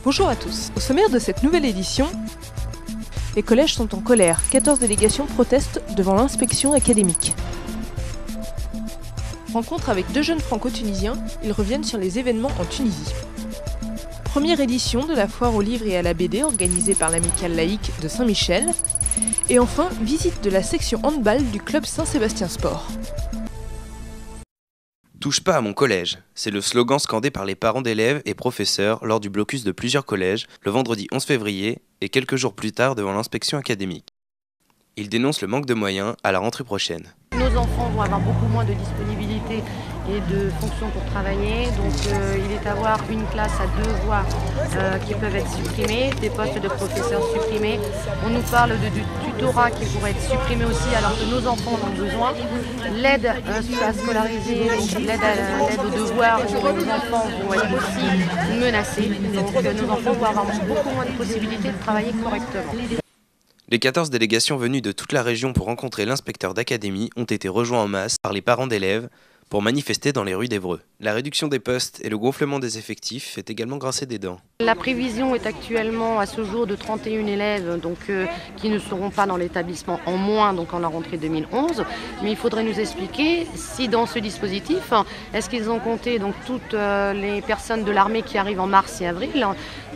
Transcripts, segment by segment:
Bonjour à tous. Au sommaire de cette nouvelle édition, les collèges sont en colère. 14 délégations protestent devant l'inspection académique. Rencontre avec deux jeunes franco-tunisiens, ils reviennent sur les événements en Tunisie. Première édition de la foire aux livres et à la BD organisée par l'Amicale laïque de Saint-Michel. Et enfin, visite de la section handball du club Saint-Sébastien Sport. Touche pas à mon collège, c'est le slogan scandé par les parents d'élèves et professeurs lors du blocus de plusieurs collèges le vendredi 11 février et quelques jours plus tard devant l'inspection académique. Ils dénoncent le manque de moyens à la rentrée prochaine. Nos enfants vont avoir beaucoup moins de disponibilité et de fonctions pour travailler, donc il est à avoir une classe à 2 voix qui peuvent être supprimées, des postes de professeurs supprimés. On nous parle du tutorat qui pourrait être supprimé aussi alors que nos enfants en ont besoin. L'aide à scolariser, l'aide aux devoirs pour nos enfants vont être aussi menacés, donc nos enfants vont avoir beaucoup moins de possibilités de travailler correctement. Les 14 délégations venues de toute la région pour rencontrer l'inspecteur d'académie ont été rejoints en masse par les parents d'élèves pour manifester dans les rues d'Évreux. La réduction des postes et le gonflement des effectifs fait également grincer des dents. La prévision est actuellement à ce jour de 31 élèves qui ne seront pas dans l'établissement en moins en la rentrée 2011. Mais il faudrait nous expliquer si dans ce dispositif, est-ce qu'ils ont compté toutes les personnes de l'armée qui arrivent en mars et avril,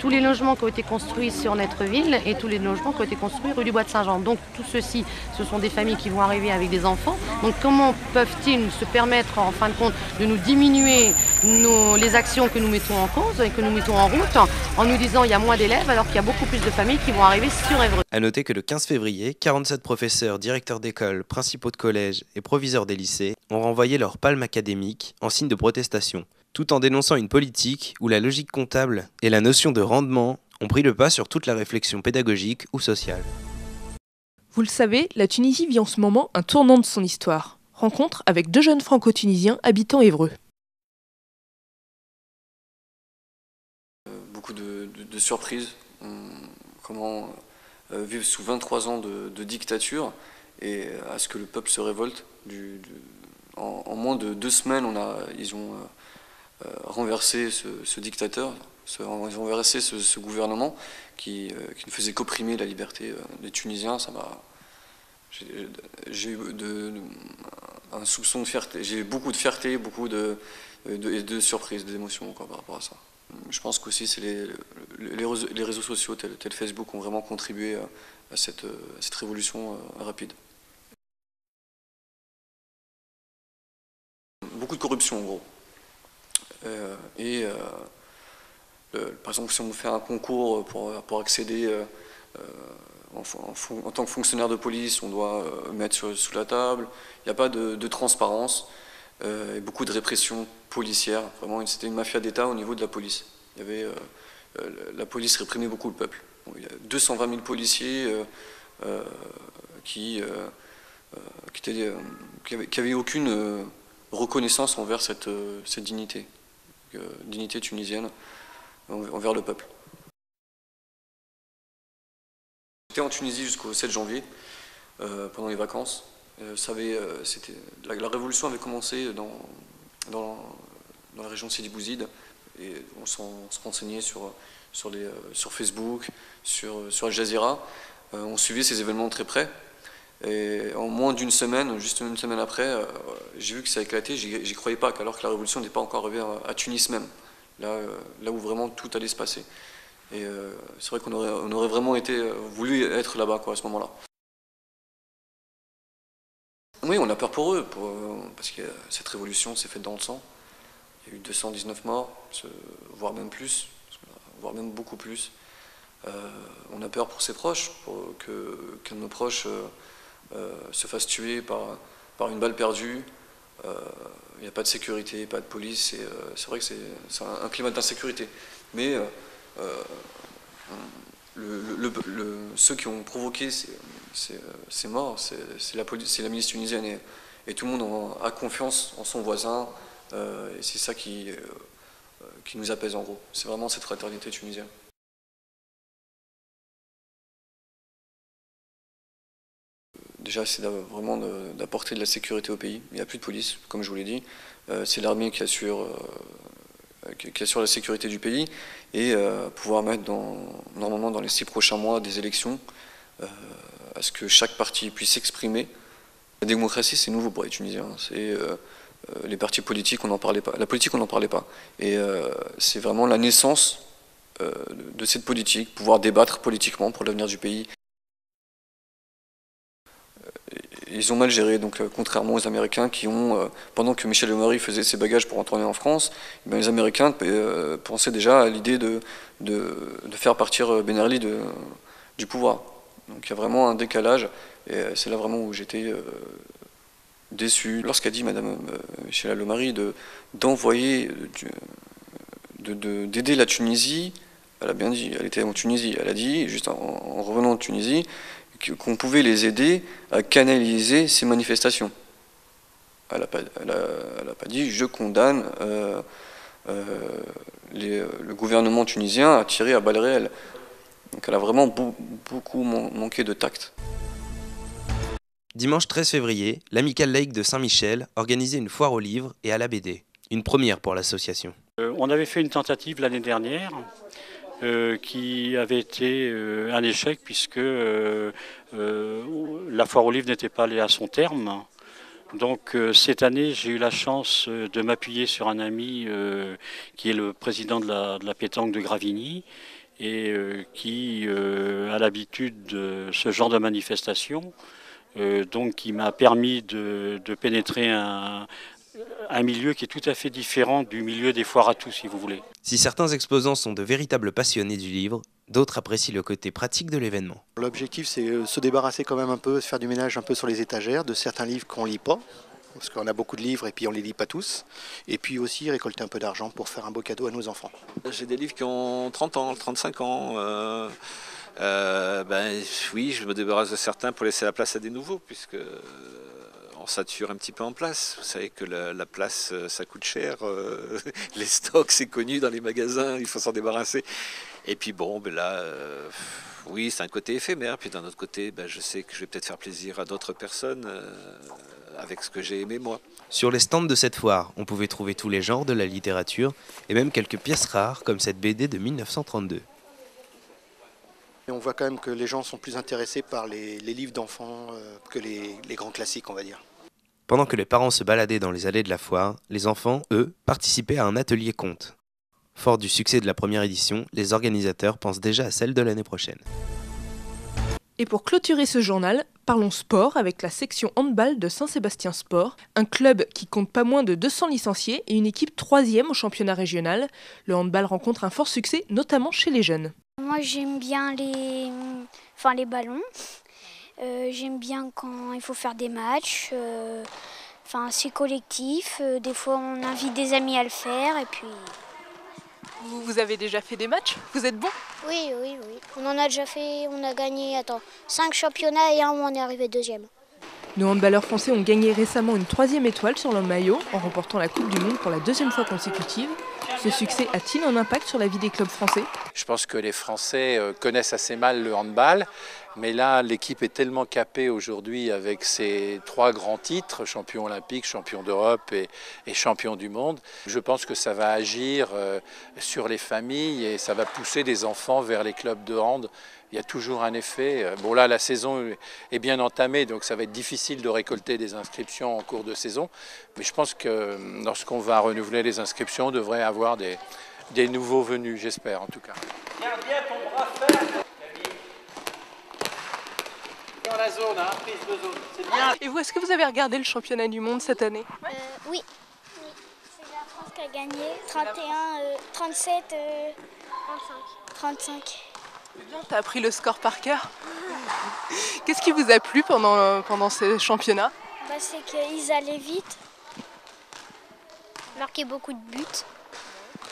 tous les logements qui ont été construits sur Netreville et tous les logements qui ont été construits rue du Bois de Saint-Jean. Donc tout ceci, ce sont des familles qui vont arriver avec des enfants. Donc comment peuvent-ils se permettre en fin de compte de nous diminuer les actions que nous mettons en cause et que nous mettons en route en nous disant il y a moins d'élèves alors qu'il y a beaucoup plus de familles qui vont arriver sur Évreux. A noter que le 15 février, 47 professeurs, directeurs d'école, principaux de collèges et proviseurs des lycées ont renvoyé leur palme académique en signe de protestation, tout en dénonçant une politique où la logique comptable et la notion de rendement ont pris le pas sur toute la réflexion pédagogique ou sociale. Vous le savez, la Tunisie vit en ce moment un tournant de son histoire. Rencontre avec deux jeunes franco-tunisiens habitant Évreux. Beaucoup de surprises. Comment vivre sous 23 ans de dictature et à ce que le peuple se révolte. En moins de 2 semaines, ils ont renversé ce dictateur, ils ont renversé ce gouvernement qui ne faisait qu'opprimer la liberté des Tunisiens. J'ai eu un soupçon de fierté, j'ai eu beaucoup de fierté, beaucoup de surprises, d'émotions par rapport à ça. Je pense qu'aussi les réseaux sociaux tels Facebook ont vraiment contribué à cette révolution rapide. Beaucoup de corruption en gros. Par exemple, si on fait un concours pour accéder en tant que fonctionnaire de police, on doit mettre sous la table. Il n'y a pas de transparence et beaucoup de répression policière. Vraiment, c'était une mafia d'État au niveau de la police. La police réprimait beaucoup le peuple. Il y a 220 000 policiers qui n'avaient aucune reconnaissance envers cette dignité tunisienne, envers le peuple. J'étais en Tunisie jusqu'au 7 janvier, pendant les vacances. La révolution avait commencé dans la région de Sidi Bouzid, et on se renseignait sur Facebook, sur Al Jazeera. On suivait ces événements très près. Et en moins d'une semaine, juste une semaine après, j'ai vu que ça a éclaté. J'y croyais pas, alors que la révolution n'est pas encore arrivée à Tunis même, là où vraiment tout allait se passer. Et c'est vrai qu'on aurait vraiment voulu être là-bas à ce moment-là. Oui, on a peur pour eux, parce que cette révolution s'est faite dans le sang. Il y a eu 219 morts, voire même plus, voire même beaucoup plus. On a peur pour ses proches, qu'un de nos proches se fasse tuer par une balle perdue. Il n'y a pas de sécurité, pas de police. C'est vrai que c'est un climat d'insécurité. Mais ceux qui ont provoqué ces morts, c'est la milice tunisienne. Et tout le monde a confiance en son voisin. Et c'est ça qui nous apaise en gros. C'est vraiment cette fraternité tunisienne. Déjà, c'est vraiment d'apporter de la sécurité au pays. Il n'y a plus de police, comme je vous l'ai dit. C'est l'armée qui assure la sécurité du pays. et pouvoir mettre normalement dans les 6 prochains mois des élections, à ce que chaque parti puisse s'exprimer. La démocratie, c'est nouveau pour les Tunisiens. Les partis politiques, on n'en parlait pas. La politique, on n'en parlait pas. Et c'est vraiment la naissance de cette politique, pouvoir débattre politiquement pour l'avenir du pays. Ils ont mal géré, donc contrairement aux Américains qui ont, pendant que Michel Omari faisait ses bagages pour retourner en France, les Américains pensaient déjà à l'idée de faire partir Ben Ali du pouvoir. Donc il y a vraiment un décalage, et c'est là vraiment où j'étais déçu. Lorsqu'a dit Madame Michel Omari d'envoyer, d'aider la Tunisie, elle a bien dit, elle était en Tunisie, elle a dit, juste en revenant de Tunisie, qu'on pouvait les aider à canaliser ces manifestations. Elle n'a pas dit « je condamne le gouvernement tunisien à tirer à balles réelles ». Donc elle a vraiment beaucoup manqué de tact. Dimanche 13 février, l'Amicale laïque de Saint-Michel organisait une foire aux livres et à la BD. Une première pour l'association. On avait fait une tentative l'année dernière qui avait été un échec puisque la foire aux livres n'était pas allée à son terme. Donc cette année, j'ai eu la chance de m'appuyer sur un ami qui est le président de la pétanque de Gravigny et qui a l'habitude de ce genre de manifestation. Donc qui m'a permis de pénétrer un milieu qui est tout à fait différent du milieu des foires à tout, si vous voulez. Si certains exposants sont de véritables passionnés du livre, d'autres apprécient le côté pratique de l'événement. L'objectif, c'est se débarrasser quand même un peu, se faire du ménage un peu sur les étagères de certains livres qu'on ne lit pas, parce qu'on a beaucoup de livres et puis on ne les lit pas tous, et puis aussi récolter un peu d'argent pour faire un beau cadeau à nos enfants. J'ai des livres qui ont 30 ans, 35 ans. Oui, je me débarrasse de certains pour laisser la place à des nouveaux, puisque on sature un petit peu en place. Vous savez que la place, ça coûte cher. Les stocks, c'est connu dans les magasins, il faut s'en débarrasser. Et puis bon, oui, c'est un côté éphémère. Puis d'un autre côté, je sais que je vais peut-être faire plaisir à d'autres personnes avec ce que j'ai aimé moi. Sur les stands de cette foire, on pouvait trouver tous les genres de la littérature et même quelques pièces rares comme cette BD de 1932. Et on voit quand même que les gens sont plus intéressés par les livres d'enfants que les grands classiques, on va dire. Pendant que les parents se baladaient dans les allées de la foire, les enfants, eux, participaient à un atelier conte. Fort du succès de la première édition, les organisateurs pensent déjà à celle de l'année prochaine. Et pour clôturer ce journal, parlons sport avec la section handball de Saint-Sébastien Sport, un club qui compte pas moins de 200 licenciés et une équipe 3e au championnat régional. Le handball rencontre un fort succès, notamment chez les jeunes. Moi j'aime bien les ballons, j'aime bien quand il faut faire des matchs, c'est collectif, des fois on invite des amis à le faire et puis... Vous avez déjà fait des matchs? Vous êtes bon? Oui. On en a déjà fait, on a gagné 5 championnats et un où on est arrivé 2e. Nos handballeurs français ont gagné récemment une 3e étoile sur leur maillot en remportant la Coupe du Monde pour la 2e fois consécutive. Ce succès a-t-il un impact sur la vie des clubs français? Je pense que les Français connaissent assez mal le handball, mais là l'équipe est tellement capée aujourd'hui avec ses 3 grands titres, champion olympique, champion d'Europe et champion du monde. Je pense que ça va agir sur les familles et ça va pousser des enfants vers les clubs de hand. Il y a toujours un effet. Bon là, la saison est bien entamée, donc ça va être difficile de récolter des inscriptions en cours de saison. Mais je pense que lorsqu'on va renouveler les inscriptions, on devrait avoir des nouveaux venus, j'espère en tout cas. Garde bien ton bras ferme, dans la zone, prise de zone, c'est bien. Et vous, est-ce que vous avez regardé le championnat du monde cette année? Oui. C'est la France qui a gagné, 37, 35. Bien, t'as appris le score par cœur. Qu'est-ce qui vous a plu pendant ce championnat? C'est qu'ils allaient vite. Marquaient beaucoup de buts.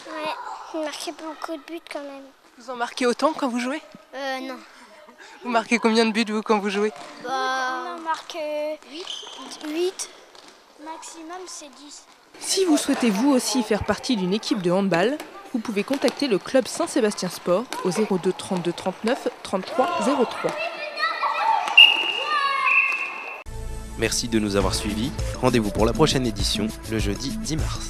Ouais, ils marquaient beaucoup de buts quand même. Vous en marquez autant quand vous jouez? Non. Vous marquez combien de buts vous quand vous jouez? On en marque 8. Maximum c'est 10. Si vous souhaitez vous aussi faire partie d'une équipe de handball, vous pouvez contacter le club Saint-Sébastien Sport au 02 32 39 33 03. Merci de nous avoir suivis. Rendez-vous pour la prochaine édition, le jeudi 10 mars.